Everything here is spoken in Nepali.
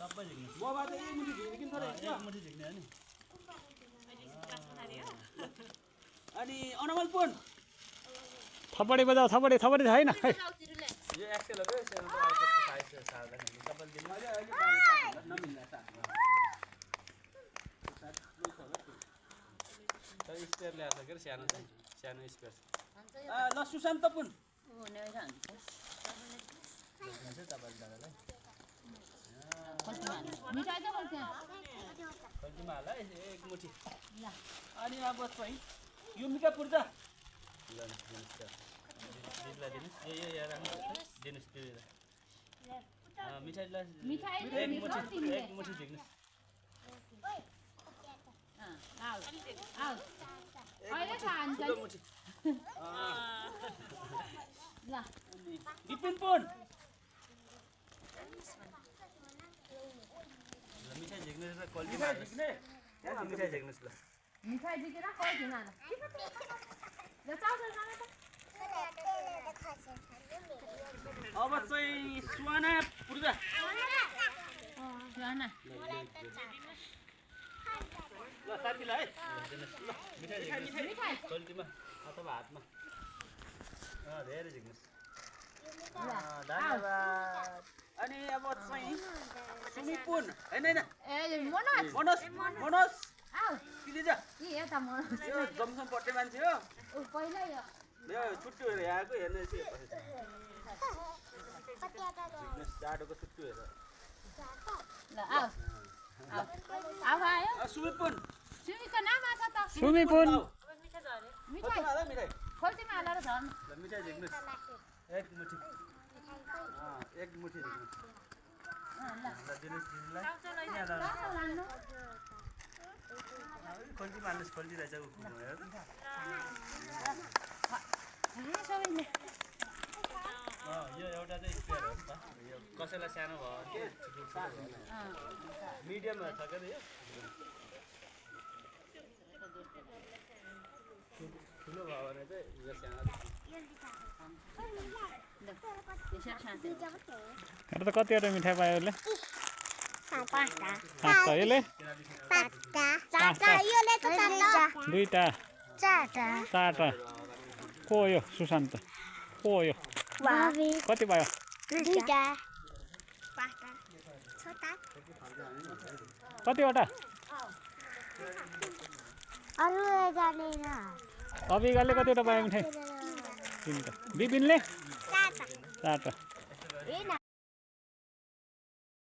सबै झिक्ने बाबा त एक मुठी झिक्किन थोरै एक मुठी झिक्ने हो नि अनि अनमल पुन थपडी बजाऊ थपडी थपडी छैन खै यो एक्सेल हो के सेल आएको साइज सार्दाखेरि सबैले दिनु मैले अहिले नमिल्ने साथमा तर स्पेयर ल्याएको छ के सानो चाहिँ सानो स्पेयर ल सुशान्त पुन तपाईँले दादालाई मिठाई त बोल्छ खल्टीमा हाल है एक मुठी अनि अब चाहिँ यो मिठा पुर्जा ल दिनुहोस् त दिदीलाई दिनुहोस् यो राख्नु दिनुहोस् दिदीलाई मिठाईलाई एक मुठी झिक्नुहोस् अहिले खान्छ ठुलो मुठी ल दिपिन पुन ल मिठाई झिक्नुहोस् र कल्टी मिठाई झिक्ने मिठाई झिक्नुहोस् ल मिठाई दिएर कहिले नाना ल चाउचाउ नाना त अब चाहिँ सुहाना पुर्जा सुहाना ल साथीलाई है दिनुहोस् ल मिठाई झिक्नुहोस् मिठाई कल्टीमा अथवा हातमा धेरै झिक्नुहोस् ल धन्यवाद अनि अब चाहिँ सुमी पुन हैन हैन ए मनोज मनोज मनोज आऊ किलिजा कि यता मनोज यो जमसम पट्टे मान्छे हो उ पहिला यो छुट्टु हेरेर आएको हेर्ने चाटोको छुट्टु हेरेर ल आऊ आऊ आयो सुमी पुन सुमीको नाम आछ त सुमी पुन मिठाई मिठाई खोल्टीमा हालेर झर्नु ल मिठाई झिक्नुहोस् एक मुठी एक मुठी झिक्नुहोस् ल दिनुहोस् दिदीलाई यहाँ लानु खल्टीमा हाल्नुहोस् खल्टी रहेछ हेर सबैले यो एउटा चाहिँ स्पेयर हो नि त यो कसैलाई सानो भयो के मिडियम छ क्या यो ठुलो भयो भने चाहिँ यो सानो हेर त कतिवटा मिठाई पायो उसले पाँचटा यसले दुईटा चारवटा को यो सुशान्त को यो कति पायो कतिवटा अबिगाले कतिवटा पायो मिठाई तिनवटा बिपिनले चारवटा